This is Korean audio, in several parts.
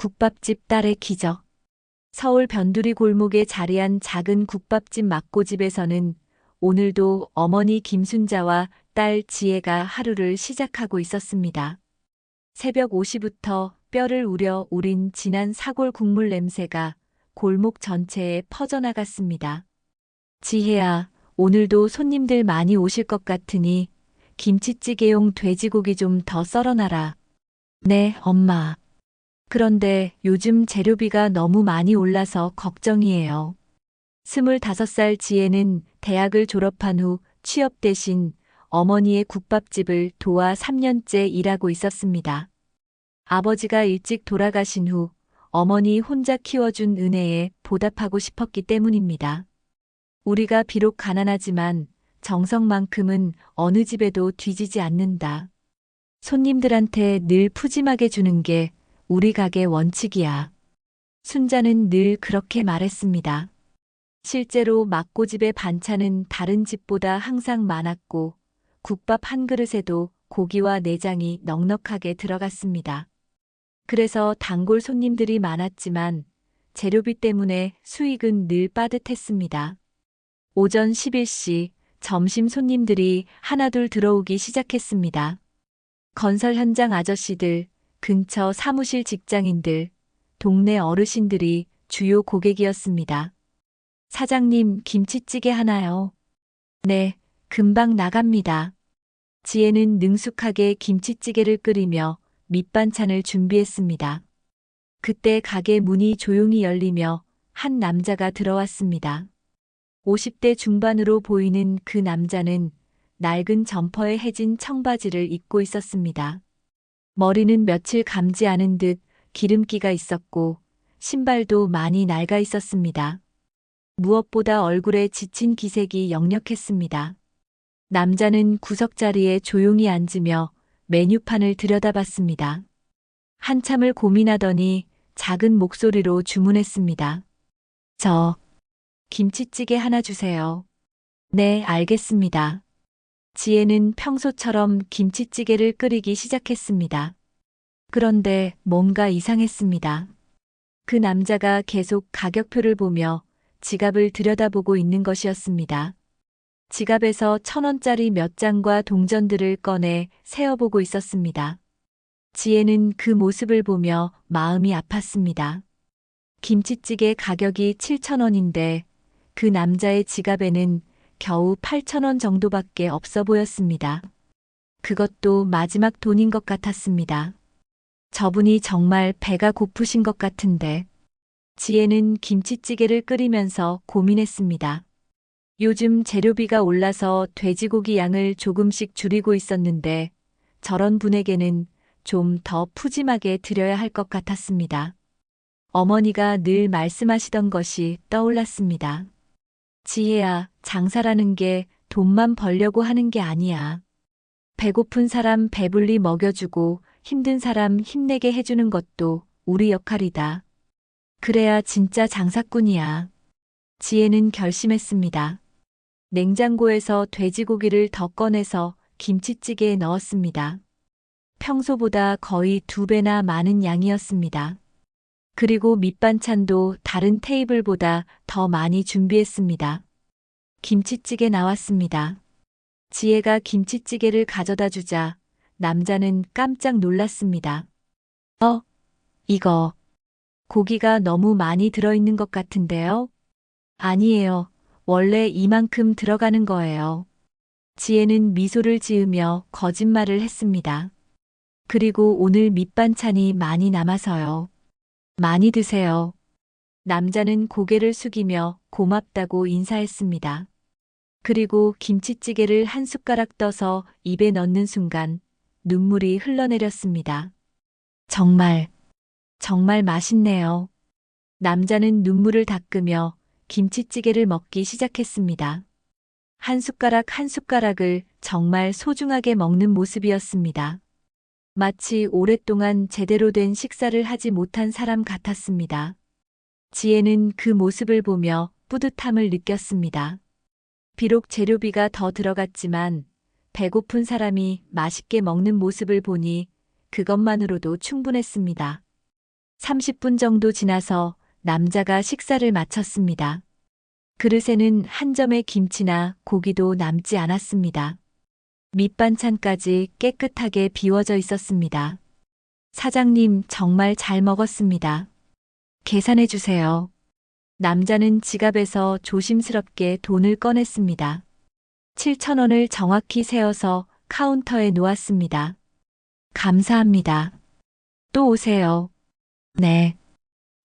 국밥집 딸의 기적. 서울 변두리 골목에 자리한 작은 국밥집 막고집에서는 오늘도 어머니 김순자와 딸 지혜가 하루를 시작하고 있었습니다. 새벽 5시부터 뼈를 우려 우린 진한 사골 국물 냄새가 골목 전체에 퍼져나갔습니다. 지혜야, 오늘도 손님들 많이 오실 것 같으니 김치찌개용 돼지고기 좀 더 썰어놔라. 네, 엄마. 그런데 요즘 재료비가 너무 많이 올라서 걱정이에요. 25살 지혜는 대학을 졸업한 후 취업 대신 어머니의 국밥집을 도와 3년째 일하고 있었습니다. 아버지가 일찍 돌아가신 후 어머니 혼자 키워준 은혜에 보답하고 싶었기 때문입니다. 우리가 비록 가난하지만 정성만큼은 어느 집에도 뒤지지 않는다. 손님들한테 늘 푸짐하게 주는 게 우리 가게 원칙이야. 순자는 늘 그렇게 말했습니다. 실제로 막고집의 반찬은 다른 집보다 항상 많았고 국밥 한 그릇에도 고기와 내장이 넉넉하게 들어갔습니다. 그래서 단골 손님들이 많았지만 재료비 때문에 수익은 늘 빠듯했습니다. 오전 11시 점심 손님들이 하나둘 들어오기 시작했습니다. 건설 현장 아저씨들, 근처 사무실 직장인들, 동네 어르신들이 주요 고객이었습니다. 사장님, 김치찌개 하나요? 네, 금방 나갑니다. 지혜는 능숙하게 김치찌개를 끓이며 밑반찬을 준비했습니다. 그때 가게 문이 조용히 열리며 한 남자가 들어왔습니다. 50대 중반으로 보이는 그 남자는 낡은 점퍼에 해진 청바지를 입고 있었습니다. 머리는 며칠 감지 않은 듯 기름기가 있었고 신발도 많이 낡아 있었습니다. 무엇보다 얼굴에 지친 기색이 역력했습니다. 남자는 구석자리에 조용히 앉으며 메뉴판을 들여다봤습니다. 한참을 고민하더니 작은 목소리로 주문했습니다. 저, 김치찌개 하나 주세요. 네, 알겠습니다. 지혜는 평소처럼 김치찌개를 끓이기 시작했습니다. 그런데 뭔가 이상했습니다. 그 남자가 계속 가격표를 보며 지갑을 들여다보고 있는 것이었습니다. 지갑에서 1,000원짜리 몇 장과 동전들을 꺼내 세어보고 있었습니다. 지혜는 그 모습을 보며 마음이 아팠습니다. 김치찌개 가격이 7,000원인데 그 남자의 지갑에는 겨우 8,000원 정도밖에 없어 보였습니다. 그것도 마지막 돈인 것 같았습니다. 저분이 정말 배가 고프신 것 같은데. 지혜는 김치찌개를 끓이면서 고민했습니다. 요즘 재료비가 올라서 돼지고기 양을 조금씩 줄이고 있었는데 저런 분에게는 좀 더 푸짐하게 드려야 할 것 같았습니다. 어머니가 늘 말씀하시던 것이 떠올랐습니다. 지혜야, 장사라는 게 돈만 벌려고 하는 게 아니야. 배고픈 사람 배불리 먹여주고 힘든 사람 힘내게 해주는 것도 우리 역할이다. 그래야 진짜 장사꾼이야. 지혜는 결심했습니다. 냉장고에서 돼지고기를 더 꺼내서 김치찌개에 넣었습니다. 평소보다 거의 2배나 많은 양이었습니다. 그리고 밑반찬도 다른 테이블보다 더 많이 준비했습니다. 김치찌개 나왔습니다. 지혜가 김치찌개를 가져다 주자 남자는 깜짝 놀랐습니다. 이거 고기가 너무 많이 들어있는 것 같은데요? 아니에요. 원래 이만큼 들어가는 거예요. 지혜는 미소를 지으며 거짓말을 했습니다. 그리고 오늘 밑반찬이 많이 남아서요. 많이 드세요. 남자는 고개를 숙이며 고맙다고 인사했습니다. 그리고 김치찌개를 한 숟가락 떠서 입에 넣는 순간 눈물이 흘러내렸습니다. 정말 맛있네요. 남자는 눈물을 닦으며 김치찌개를 먹기 시작했습니다. 한 숟가락 한 숟가락을 정말 소중하게 먹는 모습이었습니다. 마치 오랫동안 제대로 된 식사를 하지 못한 사람 같았습니다. 지혜는 그 모습을 보며 뿌듯함을 느꼈습니다. 비록 재료비가 더 들어갔지만 배고픈 사람이 맛있게 먹는 모습을 보니 그것만으로도 충분했습니다. 30분 정도 지나서 남자가 식사를 마쳤습니다. 그릇에는 한 점의 김치나 고기도 남지 않았습니다. 밑반찬까지 깨끗하게 비워져 있었습니다. 사장님, 정말 잘 먹었습니다. 계산해 주세요. 남자는 지갑에서 조심스럽게 돈을 꺼냈습니다. 7,000원을 정확히 세어서 카운터에 놓았습니다. 감사합니다. 또 오세요. 네.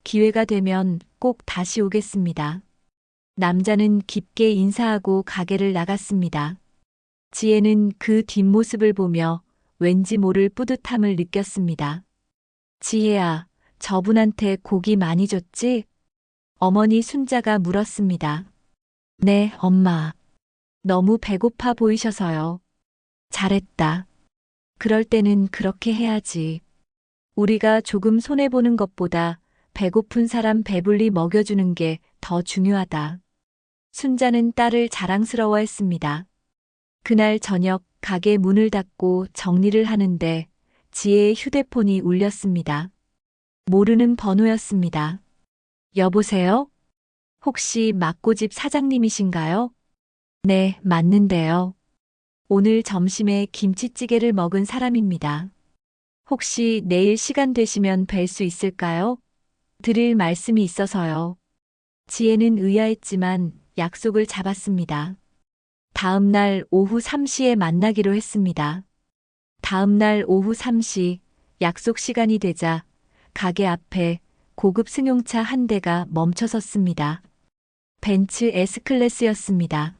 기회가 되면 꼭 다시 오겠습니다. 남자는 깊게 인사하고 가게를 나갔습니다. 지혜는 그 뒷모습을 보며 왠지 모를 뿌듯함을 느꼈습니다. 지혜야, 저분한테 고기 많이 줬지? 어머니 순자가 물었습니다. 네, 엄마. 너무 배고파 보이셔서요. 잘했다. 그럴 때는 그렇게 해야지. 우리가 조금 손해보는 것보다 배고픈 사람 배불리 먹여주는 게 더 중요하다. 순자는 딸을 자랑스러워했습니다. 그날 저녁 가게 문을 닫고 정리를 하는데 지혜의 휴대폰이 울렸습니다. 모르는 번호였습니다. 여보세요? 혹시 막고집 사장님이신가요? 네, 맞는데요. 오늘 점심에 김치찌개를 먹은 사람입니다. 혹시 내일 시간 되시면 뵐 수 있을까요? 드릴 말씀이 있어서요. 지혜는 의아했지만 약속을 잡았습니다. 다음 날 오후 3시에 만나기로 했습니다. 다음 날 오후 3시 약속 시간이 되자 가게 앞에 고급 승용차 한 대가 멈춰섰습니다. 벤츠 S클래스였습니다.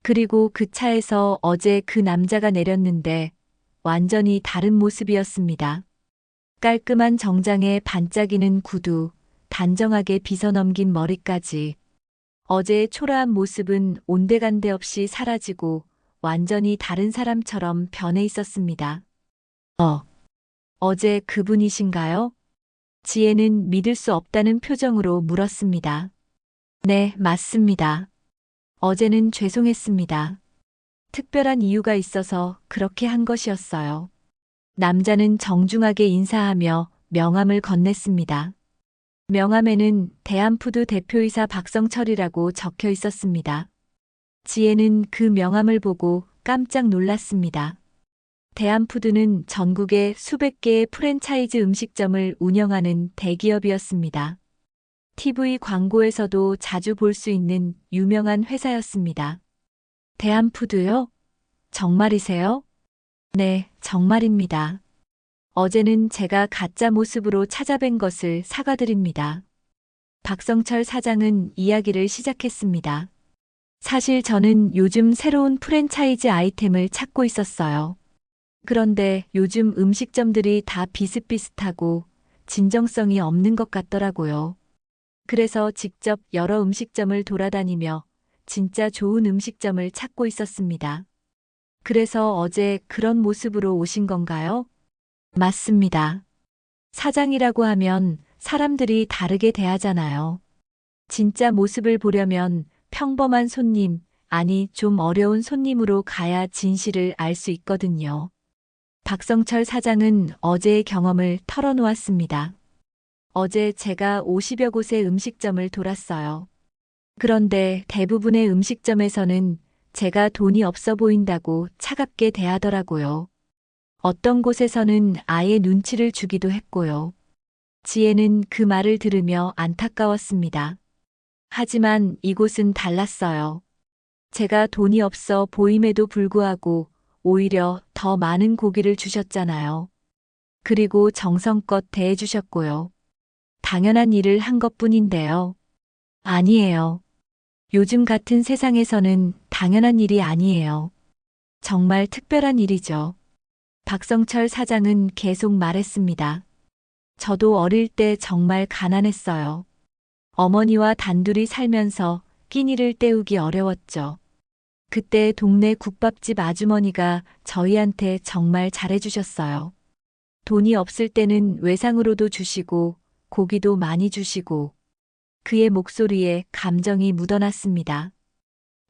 그리고 그 차에서 어제 그 남자가 내렸는데 완전히 다른 모습이었습니다. 깔끔한 정장에 반짝이는 구두, 단정하게 빗어넘긴 머리까지. 어제의 초라한 모습은 온데간데 없이 사라지고 완전히 다른 사람처럼 변해 있었습니다. 어제 그분이신가요? 지혜는 믿을 수 없다는 표정으로 물었습니다. 네, 맞습니다. 어제는 죄송했습니다. 특별한 이유가 있어서 그렇게 한 것이었어요. 남자는 정중하게 인사하며 명함을 건넸습니다. 명함에는 대한푸드 대표이사 박성철이라고 적혀 있었습니다. 지혜는 그 명함을 보고 깜짝 놀랐습니다. 대한푸드는 전국에 수백 개의 프랜차이즈 음식점을 운영하는 대기업이었습니다. TV 광고에서도 자주 볼 수 있는 유명한 회사였습니다. 대한푸드요? 정말이세요? 네, 정말입니다. 어제는 제가 가짜 모습으로 찾아뵌 것을 사과드립니다. 박성철 사장은 이야기를 시작했습니다. 사실 저는 요즘 새로운 프랜차이즈 아이템을 찾고 있었어요. 그런데 요즘 음식점들이 다 비슷비슷하고 진정성이 없는 것 같더라고요. 그래서 직접 여러 음식점을 돌아다니며 진짜 좋은 음식점을 찾고 있었습니다. 그래서 어제 그런 모습으로 오신 건가요? 맞습니다. 사장이라고 하면 사람들이 다르게 대하잖아요. 진짜 모습을 보려면 평범한 손님, 아니 좀 어려운 손님으로 가야 진실을 알 수 있거든요. 박성철 사장은 어제의 경험을 털어놓았습니다. 어제 제가 50여 곳의 음식점을 돌았어요. 그런데 대부분의 음식점에서는 제가 돈이 없어 보인다고 차갑게 대하더라고요. 어떤 곳에서는 아예 눈치를 주기도 했고요. 지혜는 그 말을 들으며 안타까웠습니다. 하지만 이곳은 달랐어요. 제가 돈이 없어 보임에도 불구하고 오히려 더 많은 고기를 주셨잖아요. 그리고 정성껏 대해주셨고요. 당연한 일을 한 것뿐인데요. 아니에요. 요즘 같은 세상에서는 당연한 일이 아니에요. 정말 특별한 일이죠. 박성철 사장은 계속 말했습니다. 저도 어릴 때 정말 가난했어요. 어머니와 단둘이 살면서 끼니를 때우기 어려웠죠. 그때 동네 국밥집 아주머니가 저희한테 정말 잘해주셨어요. 돈이 없을 때는 외상으로도 주시고 고기도 많이 주시고 그의 목소리에 감정이 묻어났습니다.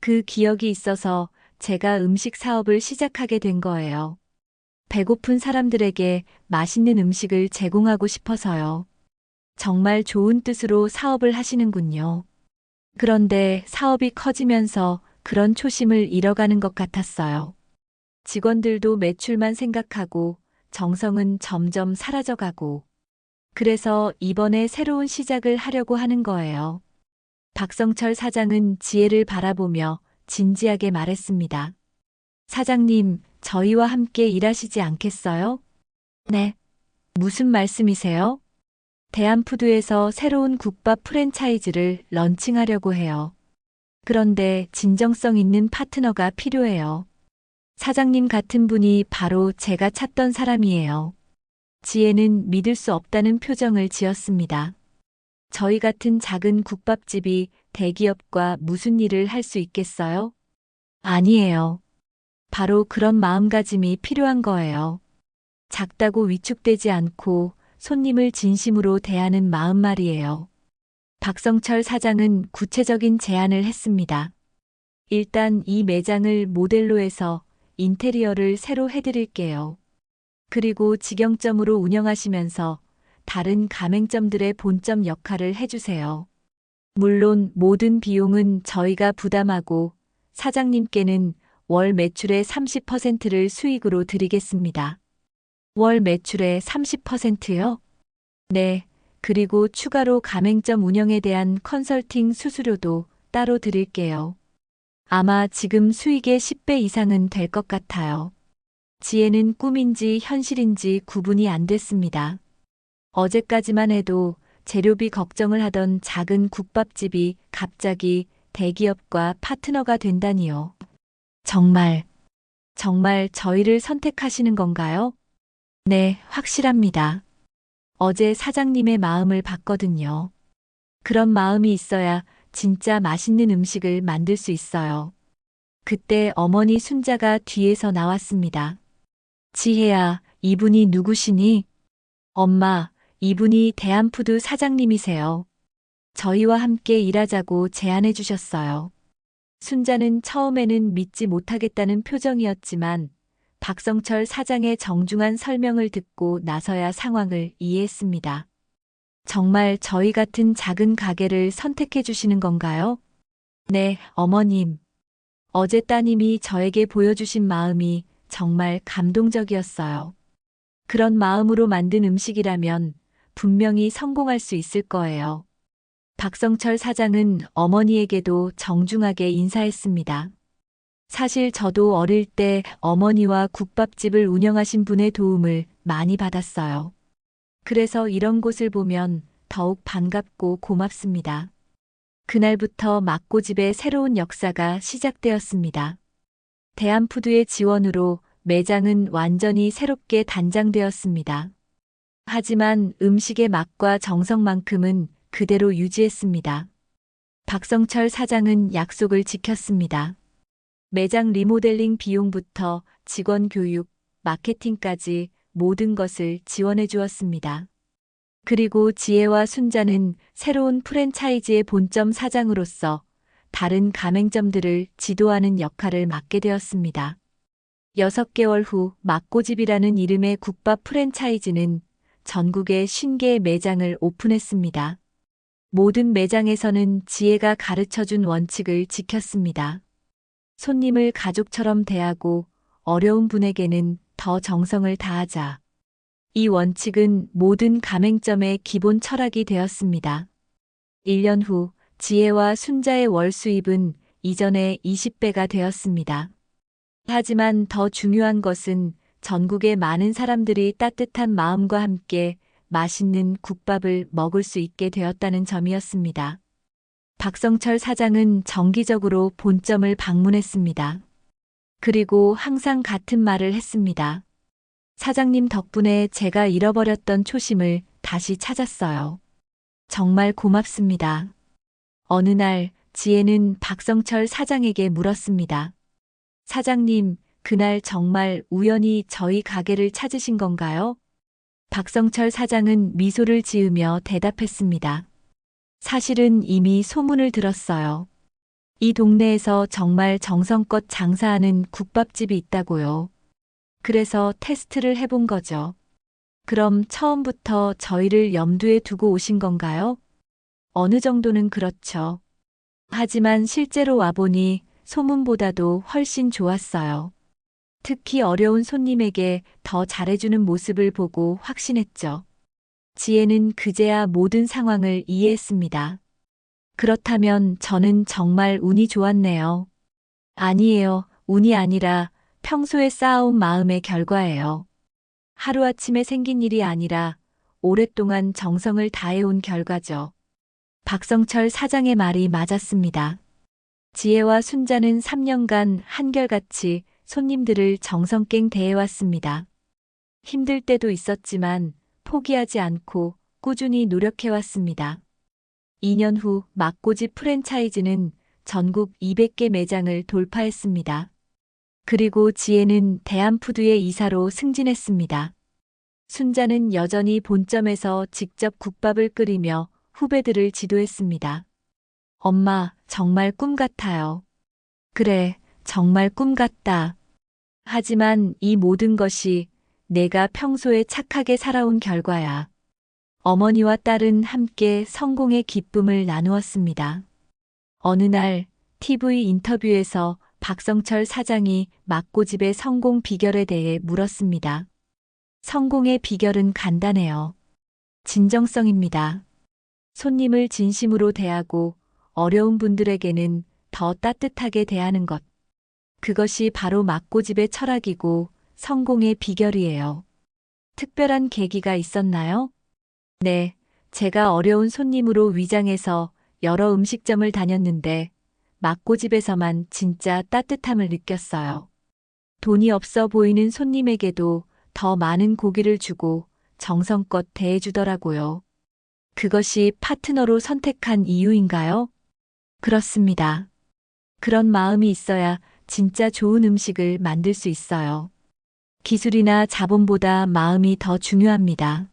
그 기억이 있어서 제가 음식 사업을 시작하게 된 거예요. 배고픈 사람들에게 맛있는 음식을 제공하고 싶어서요. 정말 좋은 뜻으로 사업을 하시는군요. 그런데 사업이 커지면서 그런 초심을 잃어가는 것 같았어요. 직원들도 매출만 생각하고 정성은 점점 사라져가고 그래서 이번에 새로운 시작을 하려고 하는 거예요. 박성철 사장은 지혜를 바라보며 진지하게 말했습니다. 사장님, 저희와 함께 일하시지 않겠어요? 네. 무슨 말씀이세요? 대한푸드에서 새로운 국밥 프랜차이즈를 런칭하려고 해요. 그런데 진정성 있는 파트너가 필요해요. 사장님 같은 분이 바로 제가 찾던 사람이에요. 지혜는 믿을 수 없다는 표정을 지었습니다. 저희 같은 작은 국밥집이 대기업과 무슨 일을 할 수 있겠어요? 아니에요. 바로 그런 마음가짐이 필요한 거예요. 작다고 위축되지 않고 손님을 진심으로 대하는 마음 말이에요. 박성철 사장은 구체적인 제안을 했습니다. 일단 이 매장을 모델로 해서 인테리어를 새로 해드릴게요. 그리고 직영점으로 운영하시면서 다른 가맹점들의 본점 역할을 해주세요. 물론 모든 비용은 저희가 부담하고 사장님께는 월 매출의 30%를 수익으로 드리겠습니다. 월 매출의 30%요? 네. 그리고 추가로 가맹점 운영에 대한 컨설팅 수수료도 따로 드릴게요. 아마 지금 수익의 10배 이상은 될 것 같아요. 지혜는 꿈인지 현실인지 구분이 안 됐습니다. 어제까지만 해도 재료비 걱정을 하던 작은 국밥집이 갑자기 대기업과 파트너가 된다니요. 정말 저희를 선택하시는 건가요? 네, 확실합니다. 어제 사장님의 마음을 봤거든요. 그런 마음이 있어야 진짜 맛있는 음식을 만들 수 있어요. 그때 어머니 순자가 뒤에서 나왔습니다. 지혜야, 이분이 누구시니? 엄마, 이분이 대한푸드 사장님이세요. 저희와 함께 일하자고 제안해 주셨어요. 순자는 처음에는 믿지 못하겠다는 표정이었지만 박성철 사장의 정중한 설명을 듣고 나서야 상황을 이해했습니다. 정말 저희 같은 작은 가게를 선택해 주시는 건가요? 네, 어머님. 어제 따님이 저에게 보여주신 마음이 정말 감동적이었어요. 그런 마음으로 만든 음식이라면 분명히 성공할 수 있을 거예요. 박성철 사장은 어머니에게도 정중하게 인사했습니다. 사실 저도 어릴 때 어머니와 국밥집을 운영하신 분의 도움을 많이 받았어요. 그래서 이런 곳을 보면 더욱 반갑고 고맙습니다. 그날부터 막고집의 새로운 역사가 시작되었습니다. 대한푸드의 지원으로 매장은 완전히 새롭게 단장되었습니다. 하지만 음식의 맛과 정성만큼은 그대로 유지했습니다. 박성철 사장은 약속을 지켰습니다. 매장 리모델링 비용부터 직원 교육, 마케팅까지 모든 것을 지원해 주었습니다. 그리고 지혜와 순자는 새로운 프랜차이즈의 본점 사장으로서 다른 가맹점들을 지도하는 역할을 맡게 되었습니다. 6개월 후 막고집이라는 이름의 국밥 프랜차이즈는 전국에 50개의 매장을 오픈했습니다. 모든 매장에서는 지혜가 가르쳐준 원칙을 지켰습니다. 손님을 가족처럼 대하고 어려운 분에게는 더 정성을 다하자. 이 원칙은 모든 가맹점의 기본 철학이 되었습니다. 1년 후 지혜와 순자의 월 수입은 이전의 20배가 되었습니다. 하지만 더 중요한 것은 전국의 많은 사람들이 따뜻한 마음과 함께 맛있는 국밥을 먹을 수 있게 되었다는 점이었습니다. 박성철 사장은 정기적으로 본점을 방문했습니다. 그리고 항상 같은 말을 했습니다. 사장님 덕분에 제가 잃어버렸던 초심을 다시 찾았어요. 정말 고맙습니다. 어느 날 지혜는 박성철 사장에게 물었습니다. 사장님, 그날 정말 우연히 저희 가게를 찾으신 건가요? 박성철 사장은 미소를 지으며 대답했습니다. 사실은 이미 소문을 들었어요. 이 동네에서 정말 정성껏 장사하는 국밥집이 있다고요. 그래서 테스트를 해본 거죠. 그럼 처음부터 저희를 염두에 두고 오신 건가요? 어느 정도는 그렇죠. 하지만 실제로 와보니 소문보다도 훨씬 좋았어요. 특히 어려운 손님에게 더 잘해주는 모습을 보고 확신했죠. 지혜는 그제야 모든 상황을 이해했습니다. 그렇다면 저는 정말 운이 좋았네요. 아니에요. 운이 아니라 평소에 쌓아온 마음의 결과예요. 하루아침에 생긴 일이 아니라 오랫동안 정성을 다해온 결과죠. 박성철 사장의 말이 맞았습니다. 지혜와 순자는 3년간 한결같이 손님들을 정성껏 대해왔습니다. 힘들 때도 있었지만 포기하지 않고 꾸준히 노력해왔습니다. 2년 후 막고집 프랜차이즈는 전국 200개 매장을 돌파했습니다. 그리고 지혜는 대한푸드의 이사로 승진했습니다. 순자는 여전히 본점에서 직접 국밥을 끓이며 후배들을 지도했습니다. 엄마, 정말 꿈 같아요. 그래, 정말 꿈 같다. 하지만 이 모든 것이 내가 평소에 착하게 살아온 결과야. 어머니와 딸은 함께 성공의 기쁨을 나누었습니다. 어느 날 TV 인터뷰에서 박성철 사장이 막고집의 성공 비결에 대해 물었습니다. 성공의 비결은 간단해요. 진정성입니다. 손님을 진심으로 대하고 어려운 분들에게는 더 따뜻하게 대하는 것. 그것이 바로 막고집의 철학이고 성공의 비결이에요. 특별한 계기가 있었나요? 네, 제가 어려운 손님으로 위장해서 여러 음식점을 다녔는데 막고집에서만 진짜 따뜻함을 느꼈어요. 돈이 없어 보이는 손님에게도 더 많은 고기를 주고 정성껏 대해주더라고요. 그것이 파트너로 선택한 이유인가요? 그렇습니다. 그런 마음이 있어야 진짜 좋은 음식을 만들 수 있어요. 기술이나 자본보다 마음이 더 중요합니다.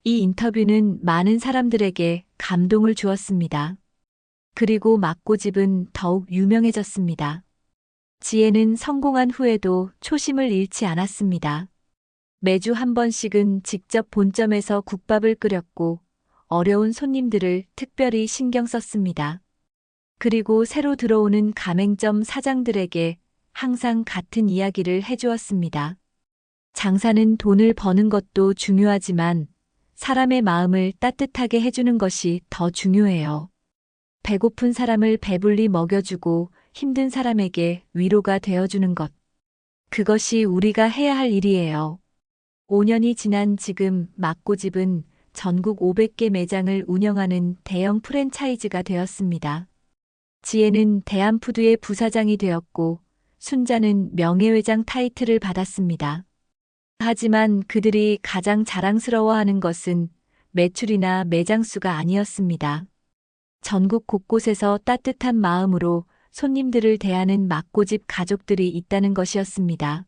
이 인터뷰는 많은 사람들에게 감동을 주었습니다. 그리고 막고집은 더욱 유명해졌습니다. 지혜는 성공한 후에도 초심을 잃지 않았습니다. 매주 한 번씩은 직접 본점에서 국밥을 끓였고 어려운 손님들을 특별히 신경 썼습니다. 그리고 새로 들어오는 가맹점 사장들에게 항상 같은 이야기를 해주었습니다. 장사는 돈을 버는 것도 중요하지만 사람의 마음을 따뜻하게 해주는 것이 더 중요해요. 배고픈 사람을 배불리 먹여주고 힘든 사람에게 위로가 되어주는 것. 그것이 우리가 해야 할 일이에요. 5년이 지난 지금 막고집은 전국 500개 매장을 운영하는 대형 프랜차이즈가 되었습니다. 지혜는 대한푸드의 부사장이 되었고 순자는 명예회장 타이틀을 받았습니다. 하지만 그들이 가장 자랑스러워하는 것은 매출이나 매장 수가 아니었습니다. 전국 곳곳에서 따뜻한 마음으로 손님들을 대하는 막고집 가족들이 있다는 것이었습니다.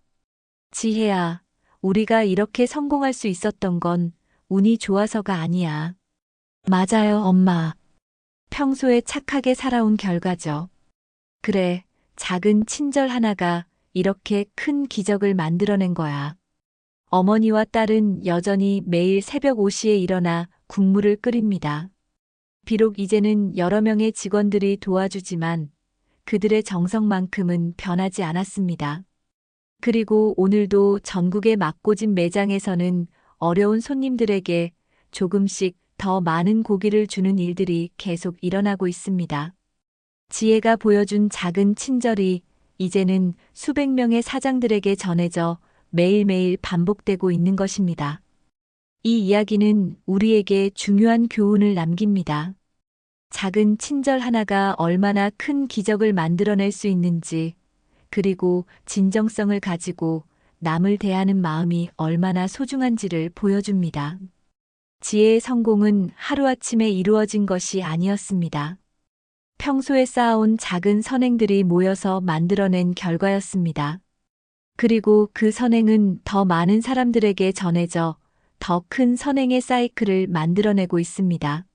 지혜야, 우리가 이렇게 성공할 수 있었던 건 운이 좋아서가 아니야. 맞아요, 엄마. 평소에 착하게 살아온 결과죠. 그래, 작은 친절 하나가 이렇게 큰 기적을 만들어낸 거야. 어머니와 딸은 여전히 매일 새벽 5시에 일어나 국물을 끓입니다. 비록 이제는 여러 명의 직원들이 도와주지만 그들의 정성만큼은 변하지 않았습니다. 그리고 오늘도 전국의 막고집 매장에서는 어려운 손님들에게 조금씩 더 많은 고기를 주는 일들이 계속 일어나고 있습니다. 지혜가 보여준 작은 친절이 이제는 수백 명의 사장들에게 전해져 매일매일 반복되고 있는 것입니다. 이 이야기는 우리에게 중요한 교훈을 남깁니다. 작은 친절 하나가 얼마나 큰 기적을 만들어낼 수 있는지, 그리고 진정성을 가지고 남을 대하는 마음이 얼마나 소중한지를 보여줍니다. 지혜의 성공은 하루아침에 이루어진 것이 아니었습니다. 평소에 쌓아온 작은 선행들이 모여서 만들어낸 결과였습니다. 그리고 그 선행은 더 많은 사람들에게 전해져 더 큰 선행의 사이클을 만들어내고 있습니다.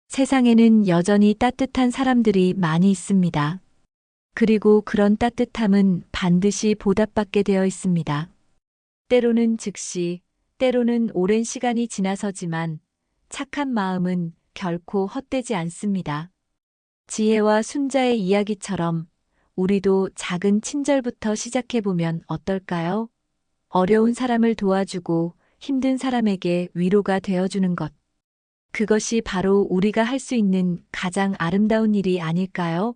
세상에는 여전히 따뜻한 사람들이 많이 있습니다. 그리고 그런 따뜻함은 반드시 보답받게 되어 있습니다. 때로는 즉시, 때로는 오랜 시간이 지나서지만 착한 마음은 결코 헛되지 않습니다. 지혜와 순자의 이야기처럼 우리도 작은 친절부터 시작해보면 어떨까요? 어려운 사람을 도와주고 힘든 사람에게 위로가 되어주는 것. 그것이 바로 우리가 할 수 있는 가장 아름다운 일이 아닐까요?